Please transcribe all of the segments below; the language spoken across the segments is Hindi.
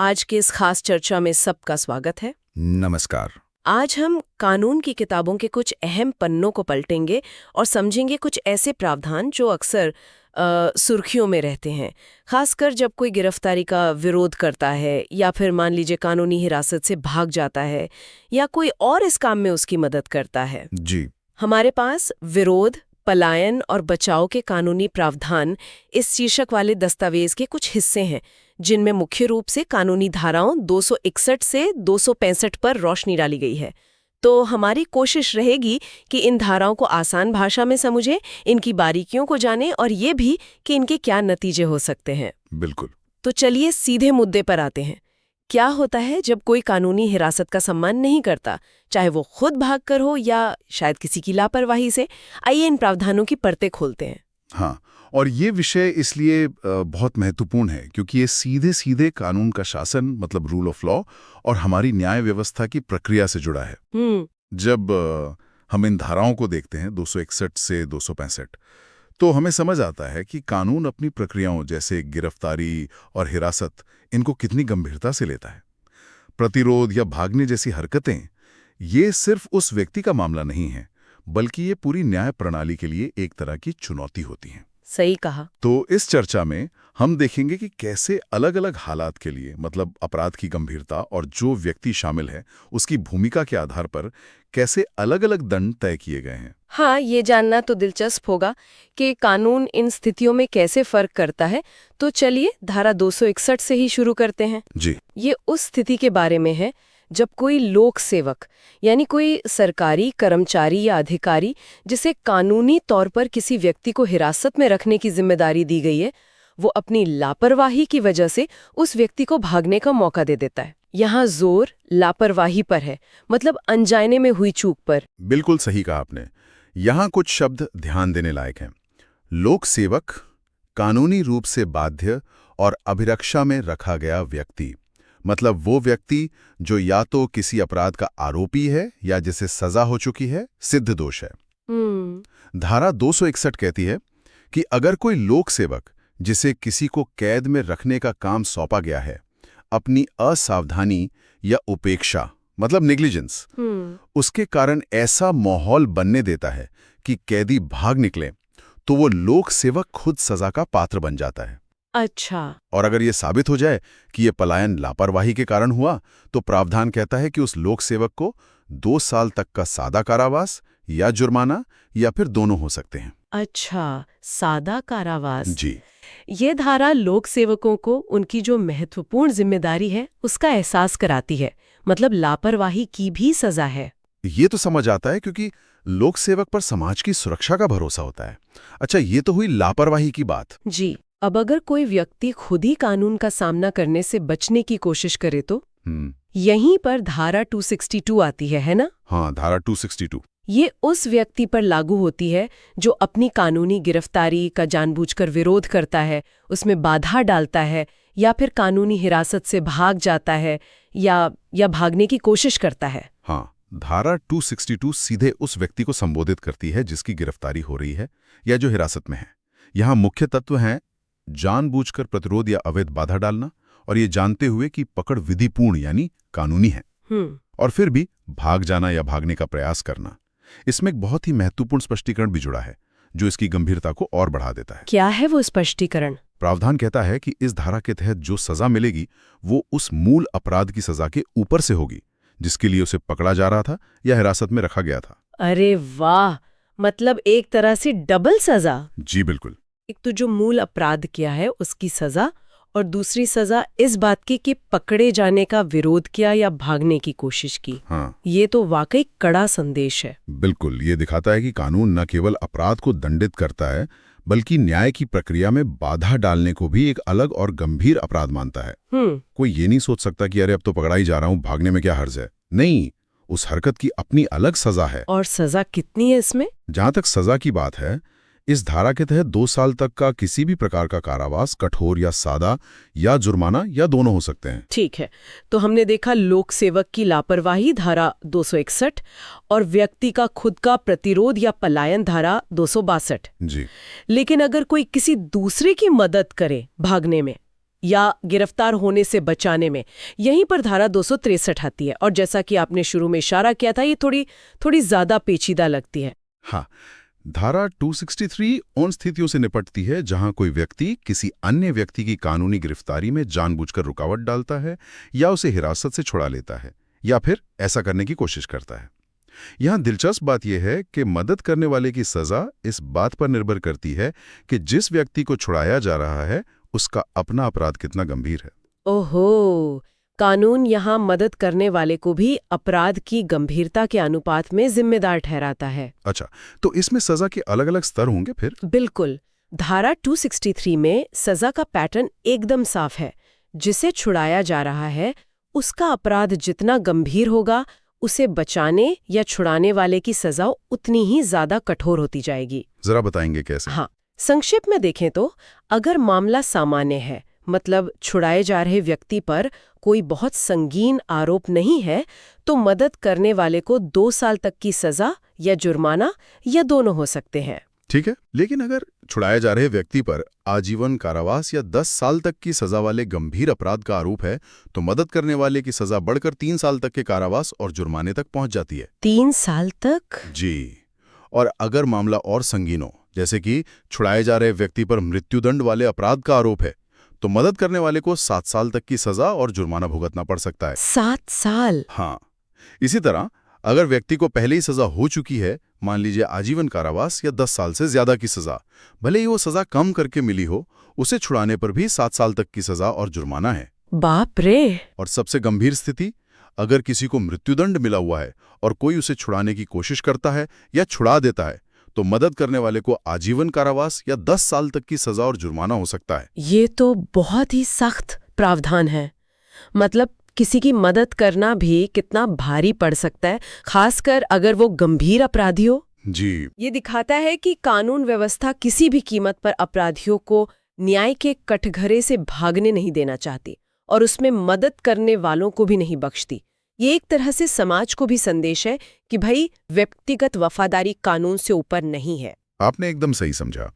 आज के इस खास चर्चा में सबका स्वागत है। नमस्कार। आज हम कानून की किताबों के कुछ अहम पन्नों को पलटेंगे और समझेंगे कुछ ऐसे प्रावधान जो अक्सर सुर्खियों में रहते हैं, खासकर जब कोई गिरफ्तारी का विरोध करता है या फिर मान लीजिए कानूनी हिरासत से भाग जाता है या कोई और इस काम में उसकी मदद करता है। जी। हमारे पास विरोध, पलायन और बचाव के कानूनी प्रावधान इस शीर्षक वाले दस्तावेज के कुछ हिस्से हैं, जिनमें मुख्य रूप से कानूनी धाराओं 261 से 265 पर रोशनी डाली गई है। तो हमारी कोशिश रहेगी कि इन धाराओं को आसान भाषा में समझें, इनकी बारीकियों को जानें और ये भी कि इनके क्या नतीजे हो सकते हैं। बिल्कुल। तो चलिए सीधे मुद्दे पर आते हैं। क्या होता है जब कोई कानूनी हिरासत का सम्मान नहीं करता, चाहे वो खुद भागकर हो या शायद किसी की लापरवाही से? आइए इन प्रावधानों की परतें खोलते हैं। हाँ, और ये विषय इसलिए बहुत महत्वपूर्ण है क्योंकि ये सीधे सीधे कानून का शासन मतलब रूल ऑफ लॉ और हमारी न्याय व्यवस्था की प्रक्रिया से जुड़ा है। जब हम इन धाराओं को देखते हैं 261 से 265, तो हमें समझ आता है कि कानून अपनी प्रक्रियाओं जैसे गिरफ्तारी और हिरासत इनको कितनी गंभीरता से लेता है। प्रतिरोध या भागने जैसी हरकतें ये सिर्फ उस व्यक्ति का मामला नहीं है, बल्कि ये पूरी न्याय प्रणाली के लिए एक तरह की चुनौती होती है। सही कहा। तो इस चर्चा में हम देखेंगे कि कैसे अलग अलग हालात के लिए मतलब अपराध की गंभीरता और जो व्यक्ति शामिल है उसकी भूमिका के आधार पर कैसे अलग अलग दंड तय किए गए हैं। हाँ, ये जानना तो दिलचस्प होगा कि कानून इन स्थितियों में कैसे फर्क करता है। तो चलिए धारा 261 से ही शुरू करते हैं। जी। ये उस स्थिति के बारे में है जब कोई लोक सेवक यानी कोई सरकारी कर्मचारी या अधिकारी जिसे कानूनी तौर पर किसी व्यक्ति को हिरासत में रखने की जिम्मेदारी दी गई है, वो अपनी लापरवाही की वजह से उस व्यक्ति को भागने का मौका दे देता है। यहाँ जोर लापरवाही पर है, मतलब अनजाने में हुई चूक पर। बिल्कुल सही कहा आपने। यहाँ कुछ शब्द ध्यान देने लायक हैं। लोक सेवक, कानूनी रूप से बाध्य और अभिरक्षा में रखा गया व्यक्ति, मतलब वो व्यक्ति जो या तो किसी अपराध का आरोपी है या जिसे सजा हो चुकी है, सिद्ध दोष है। धारा 261 कहती है कि अगर कोई लोक सेवक जिसे किसी को कैद में रखने का काम सौंपा गया है, अपनी असावधानी या उपेक्षा मतलब नेग्लिजेंस उसके कारण ऐसा माहौल बनने देता है कि कैदी भाग निकले, तो वो लोक सेवक खुद सजा का पात्र बन जाता है। अच्छा। और अगर ये साबित हो जाए कि ये पलायन लापरवाही के कारण हुआ, तो प्रावधान कहता है कि उस लोक सेवक को 2 साल तक का सादा कारावास या जुर्माना या फिर दोनों हो सकते हैं। अच्छा, सादा कारावास। जी। ये धारा लोक सेवकों को उनकी जो महत्वपूर्ण जिम्मेदारी है उसका एहसास कराती है, मतलब लापरवाही की भी सजा है। ये तो समझ आता है क्योंकि लोक सेवक पर समाज की सुरक्षा का भरोसा होता है। अच्छा, ये तो हुई लापरवाही की बात। जी। अब अगर कोई व्यक्ति खुद ही कानून का सामना करने से बचने की कोशिश करे तो यहीं पर धारा 262 आती है ना? हाँ, धारा 262। ये उस व्यक्ति पर लागू होती है जो अपनी कानूनी गिरफ्तारी का जानबूझकर विरोध करता है, उसमें बाधा डालता है या फिर कानूनी हिरासत से भाग जाता है या भागने की कोशिश करता है। हाँ, धारा 262 सीधे उस व्यक्ति को संबोधित करती है जिसकी गिरफ्तारी हो रही है या जो हिरासत में है। यहाँ मुख्य तत्व हैं जानबूझकर प्रतिरोध या अवैध बाधा डालना, और ये जानते हुए कि पकड़ विधिपूर्ण यानी कानूनी है, और फिर भी भाग जाना या भागने का प्रयास करना। इसमें एक बहुत ही महत्वपूर्ण स्पष्टीकरण भी जुड़ा है जो इसकी गंभीरता को और बढ़ा देता है। क्या है वो स्पष्टीकरण? प्रावधान कहता है कि इस धारा के तहत जो सजा मिलेगी वो उस मूल अपराध की सजा के ऊपर से होगी जिसके लिए उसे पकड़ा जा रहा था या हिरासत में रखा गया था। अरे वाह, मतलब एक तरह से डबल सजा। जी बिल्कुल। एक तो जो मूल अपराध किया है उसकी सजा, और दूसरी सजा इस बात की कि पकड़े जाने का विरोध किया या भागने की कोशिश की। हाँ, ये तो वाकई कड़ा संदेश है। बिल्कुल। ये दिखाता है कि कानून न केवल अपराध को दंडित करता है बल्कि न्याय की प्रक्रिया में बाधा डालने को भी एक अलग और गंभीर अपराध मानता है। कोई ये नहीं सोच सकता कि अरे अब तो पकड़ा ही जा रहा हूं, भागने में क्या हर्ज है। नहीं, उस हरकत की अपनी अलग सजा है। और सजा कितनी है इसमें? जहां तक सजा की बात है, इस धारा के तहत 2 साल तक का किसी भी प्रकार का कारावास, कठोर या सादा, या जुर्माना या दोनों हो सकते हैं। ठीक है, तो हमने देखा लोक सेवक की लापरवाही धारा 261 और व्यक्ति का खुद का प्रतिरोध या पलायन धारा 262। जी। लेकिन अगर कोई किसी दूसरे की मदद करे भागने में, या गिरफ्तार होने से बचाने में, यहीं पर धारा 263 आती है। और जैसा कि आपने शुरू में इशारा किया था, ये थोड़ी ज्यादा पेचीदा लगती है। हाँ, धारा 263 उन स्थितियों से निपटती है जहां कोई व्यक्ति किसी अन्य व्यक्ति की कानूनी गिरफ्तारी में जानबूझकर रुकावट डालता है या उसे हिरासत से छुड़ा लेता है या फिर ऐसा करने की कोशिश करता है। यहां दिलचस्प बात यह है कि मदद करने वाले की सजा इस बात पर निर्भर करती है कि जिस व्यक्ति को छुड़ाया जा रहा है उसका अपना अपराध कितना गंभीर है। ओहो, कानून यहाँ मदद करने वाले को भी अपराध की गंभीरता के अनुपात में जिम्मेदार ठहराता है। अच्छा, तो इसमें सजा के अलग-अलग स्तर होंगे फिर? बिल्कुल। धारा 263 में सजा का पैटर्न एकदम साफ है। जिसे छुड़ाया जा रहा है उसका अपराध जितना गंभीर होगा, उसे बचाने या छुड़ाने वाले की सजा उतनी ही ज्यादा कठोर होती जाएगी। जरा बताएंगे कैसे? हाँ, संक्षेप में देखें तो अगर मामला सामान्य है, मतलब छुड़ाए जा रहे व्यक्ति पर कोई बहुत संगीन आरोप नहीं है, तो मदद करने वाले को 2 साल तक की सजा या जुर्माना या दोनों हो सकते हैं। ठीक है, लेकिन अगर छुड़ाए जा रहे व्यक्ति पर आजीवन कारावास या 10 साल तक की सजा वाले गंभीर अपराध का आरोप है, तो मदद करने वाले की सजा बढ़कर 3 साल तक के कारावास और जुर्माने तक पहुंच जाती है। 3 साल तक? जी। और अगर मामला और संगीन हो, जैसे कि छुड़ाए जा रहे व्यक्ति पर मृत्युदंड वाले अपराध का आरोप है, तो मदद करने वाले को 7 साल तक की सजा और जुर्माना भुगतना पड़ सकता है। 7 साल? हाँ। इसी तरह अगर व्यक्ति को पहले ही सजा हो चुकी है, मान लीजिए आजीवन कारावास या 10 साल से ज्यादा की सजा, भले ही वो सजा कम करके मिली हो, उसे छुड़ाने पर भी 7 साल तक की सजा और जुर्माना है। बाप रे! और सबसे गंभीर स्थिति, अगर किसी को मृत्युदंड मिला हुआ है और कोई उसे छुड़ाने की कोशिश करता है या छुड़ा देता है, तो मदद करने वाले को आजीवन कारावास या 10 साल तक की सजा और जुर्माना हो सकता है। ये तो बहुत ही सख्त प्रावधान है। मतलब किसी की मदद करना भी कितना भारी पड़ सकता है, खासकर अगर वो गंभीर अपराधी हो। जी। ये दिखाता है कि कानून व्यवस्था किसी भी कीमत पर अपराधियों को न्याय के कटघरे से भागने नहीं देना चाहती और उसमें मदद करने वालों को भी नहीं बख्शती। ये एक तरह से समाज को भी संदेश है कि भाई, व्यक्तिगत वफादारी कानून से ऊपर नहीं है। आपने एकदम सही समझा।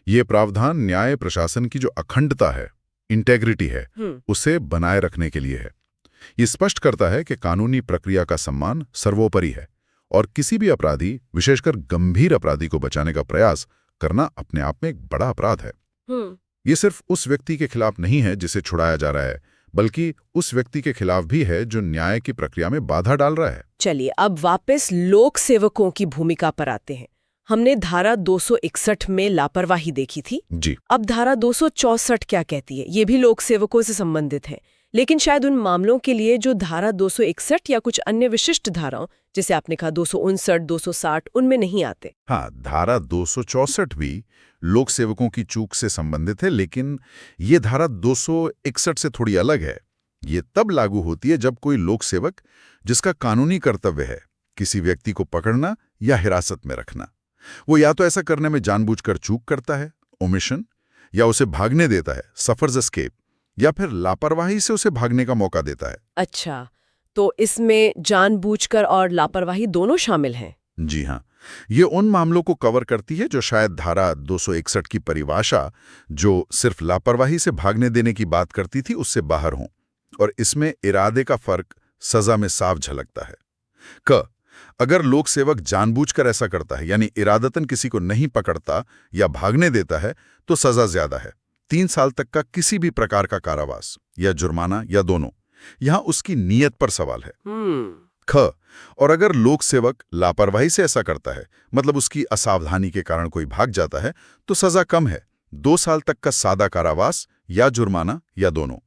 ये प्रावधान न्याय प्रशासन की जो अखंडता है, इंटेग्रिटी है, उसे बनाए रखने के लिए है। ये स्पष्ट करता है कि कानूनी प्रक्रिया का सम्मान सर्वोपरि है और किसी भी अपराधी, विशेषकर गंभीर अपराधी को बचाने का प्रयास करना अपने आप में एक बड़ा अपराध है। ये सिर्फ उस व्यक्ति के खिलाफ नहीं है जिसे छुड़ाया जा रहा है, बल्कि उस व्यक्ति के खिलाफ भी है जो न्याय की प्रक्रिया में बाधा डाल रहा है। चलिए अब वापस लोक सेवकों की भूमिका पर आते हैं। हमने धारा 261 में लापरवाही देखी थी जी। अब धारा 264 क्या कहती है? ये भी लोक सेवकों से संबंधित है, लेकिन शायद उन मामलों के लिए जो धारा 261 या कुछ अन्य विशिष्ट धाराओं, जैसे आपने कहा 259, 260, उनमें नहीं आते। हाँ, धारा 264 भी लोक सेवकों की चूक से संबंधित है, लेकिन ये धारा 261 से थोड़ी अलग है। ये तब लागू होती है जब कोई लोक सेवक, जिसका कानूनी कर्तव्य है किसी व्यक्ति को पकड़ना या हिरासत में रखना, वो या तो ऐसा करने में जानबूझकर चूक करता है, ओमिशन, या उसे भागने देता है, सफर्स एस्केप, या फिर लापरवाही से उसे भागने का मौका देता है। अच्छा, तो इसमें जानबूझकर और लापरवाही दोनों शामिल हैं? जी हाँ, ये उन मामलों को कवर करती है जो शायद धारा 261 की परिभाषा, जो सिर्फ लापरवाही से भागने देने की बात करती थी, उससे बाहर हों। और इसमें इरादे का फर्क सजा में साफ झलकता है। अगर लोक सेवक जानबूझकर ऐसा करता है, यानी इरादतन किसी को नहीं पकड़ता या भागने देता है, तो सजा ज्यादा है, 3 साल तक का किसी भी प्रकार का कारावास या जुर्माना या दोनों। यहां उसकी नीयत पर सवाल है। और अगर लोक सेवक लापरवाही से ऐसा करता है, मतलब उसकी असावधानी के कारण कोई भाग जाता है, तो सजा कम है, 2 साल तक का सादा कारावास या जुर्माना या दोनों।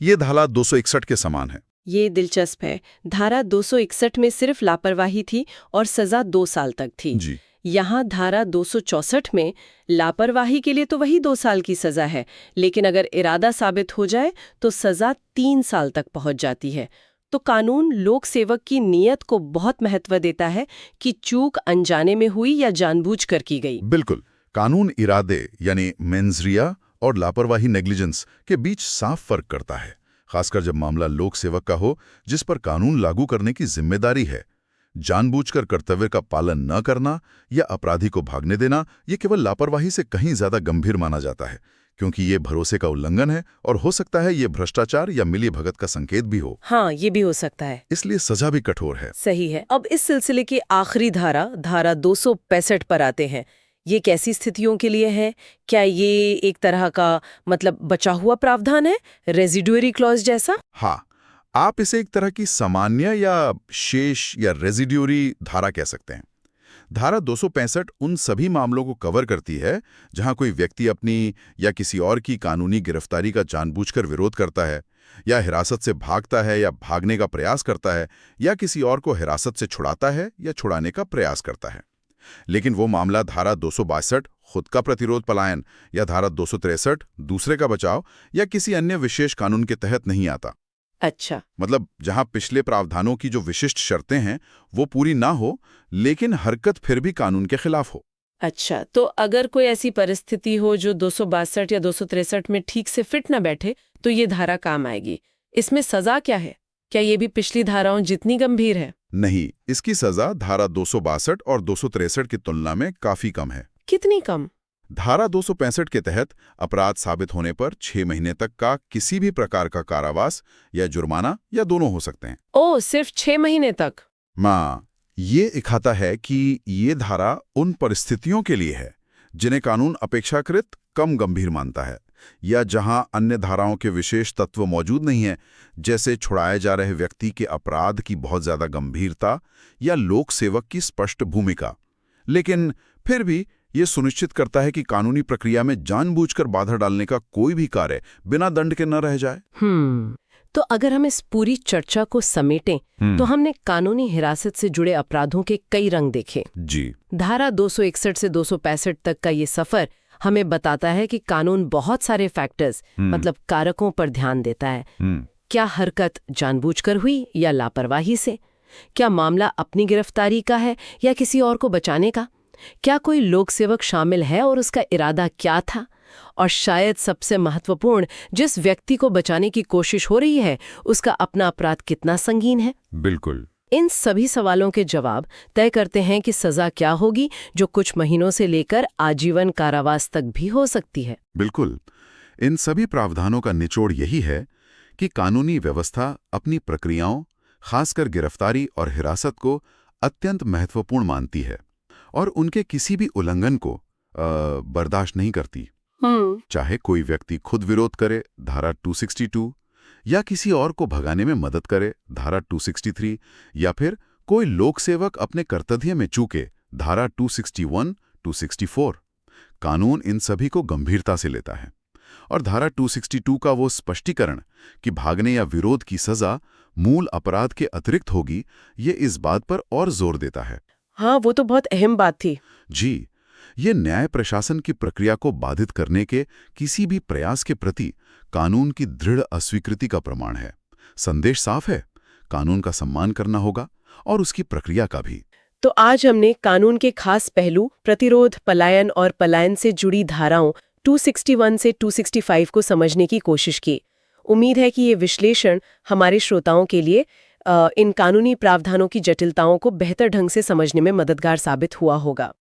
ये धारा 261 के समान है। ये दिलचस्प है। धारा 261 में सिर्फ लापरवाही थी और सजा 2 साल तक थी जी। यहाँ धारा 264 में लापरवाही के लिए तो वही 2 साल की सजा है, लेकिन अगर इरादा साबित हो जाए तो सजा 3 साल तक पहुंच जाती है। तो कानून लोक सेवक की नीयत को बहुत महत्व देता है कि चूक अनजाने में हुई या जानबूझकर की गई। बिल्कुल, कानून इरादे यानी मेंजरिया और लापरवाही नेग्लिजेंस के बीच साफ फर्क करता है, खासकर जब मामला लोक सेवक का हो जिस पर कानून लागू करने की जिम्मेदारी है। जानबूझकर कर्तव्य का पालन न करना या अपराधी को भागने देना, ये केवल लापरवाही से कहीं ज्यादा गंभीर माना जाता है, क्योंकि ये भरोसे का उल्लंघन है और हो सकता है ये भ्रष्टाचार या मिलीभगत का संकेत भी हो। हाँ, ये भी हो सकता है। इसलिए सजा भी कठोर है। सही है। अब इस सिलसिले की आखिरी धारा 265 पर आते हैं। ये कैसी स्थितियों के लिए है? क्या ये एक तरह का मतलब बचा हुआ प्रावधान है, रेजिडुअरी क्लॉज जैसा? हाँ, आप इसे एक तरह की सामान्य या शेष या रेजिड्यूरी धारा कह सकते हैं। धारा 265 उन सभी मामलों को कवर करती है जहां कोई व्यक्ति अपनी या किसी और की कानूनी गिरफ्तारी का जानबूझकर विरोध करता है, या हिरासत से भागता है या भागने का प्रयास करता है, या किसी और को हिरासत से छुड़ाता है या छुड़ाने का प्रयास करता है। लेकिन वो मामला धारा 262 खुद का प्रतिरोध पलायन या धारा 263 दूसरे का बचाव या किसी अन्य विशेष कानून के तहत नहीं आता। अच्छा। मतलब जहां पिछले प्रावधानों की जो विशिष्ट शर्तें हैं वो पूरी ना हो, लेकिन हरकत फिर भी कानून के खिलाफ हो। अच्छा, तो अगर कोई ऐसी परिस्थिति हो जो 262 या 263 में ठीक से फिट ना बैठे, तो ये धारा काम आएगी। इसमें सजा क्या है? क्या ये भी पिछली धाराओं जितनी गंभीर है? नहीं, इसकी सजा धारा 262 और 263 की तुलना में काफी कम है। कितनी कम? धारा 265 के तहत अपराध साबित होने पर 6 महीने तक का किसी भी प्रकार का कारावास या जुर्माना या दोनों हो सकते हैं। ओह, सिर्फ 6 महीने तक? ये दिखाता है कि ये धारा उन परिस्थितियों के लिए है जिन्हें कानून अपेक्षाकृत कम गंभीर मानता है, या जहां अन्य धाराओं के विशेष तत्व मौजूद नहीं है, जैसे छुड़ाए जा रहे व्यक्ति के अपराध की बहुत ज्यादा गंभीरता या लोक सेवक की स्पष्ट भूमिका। लेकिन फिर भी ये सुनिश्चित करता है कि कानूनी प्रक्रिया में जानबूझकर बाधा डालने का कोई भी कार्य बिना दंड के न रह जाए। तो अगर हम इस पूरी चर्चा को समेटें, तो हमने कानूनी हिरासत से जुड़े अपराधों के कई रंग देखे। जी। धारा 261 से 265 तक का ये सफर हमें बताता है कि कानून बहुत सारे फैक्टर्स मतलब कारकों पर ध्यान देता है। क्या हरकत जानबूझकर हुई या लापरवाही से? क्या मामला अपनी गिरफ्तारी का है या किसी और को बचाने का? क्या कोई लोक सेवक शामिल है और उसका इरादा क्या था? और शायद सबसे महत्वपूर्ण, जिस व्यक्ति को बचाने की कोशिश हो रही है उसका अपना अपराध कितना संगीन है? बिल्कुल। इन सभी सवालों के जवाब तय करते हैं कि सजा क्या होगी, जो कुछ महीनों से लेकर आजीवन कारावास तक भी हो सकती है। बिल्कुल। इन सभी प्रावधानों का निचोड़ यही है कि कानूनी व्यवस्था अपनी प्रक्रियाओं, खासकर गिरफ्तारी और हिरासत को अत्यंत महत्वपूर्ण मानती है और उनके किसी भी उल्लंघन को बर्दाश्त नहीं करती। चाहे कोई व्यक्ति खुद विरोध करे, धारा 262, या किसी और को भगाने में मदद करे, धारा 263, या फिर कोई लोक सेवक अपने कर्तव्य में चूके, धारा 261, 264। कानून इन सभी को गंभीरता से लेता है और धारा 262 का वो स्पष्टीकरण कि भागने या विरोध की सजा मूल अपराध के अतिरिक्त होगी, ये इस बात पर और जोर देता है। हाँ, वो तो बहुत अहम बात थी। जी, ये न्याय प्रशासन की प्रक्रिया को बाधित करने के किसी भी प्रयास के प्रति कानून की दृढ़ अस्वीकृति का प्रमाण है। संदेश साफ है, कानून का सम्मान करना होगा और उसकी प्रक्रिया का भी। तो आज हमने कानून के खास पहलू प्रतिरोध, पलायन और पलायन से जुड़ी धाराओं 261 से 265 को समझने की कोशिश की। उम्मीद है कि ये विश्लेषण हमारे श्रोताओं के लिए इन कानूनी प्रावधानों की जटिलताओं को बेहतर ढंग से समझने में मददगार साबित हुआ होगा।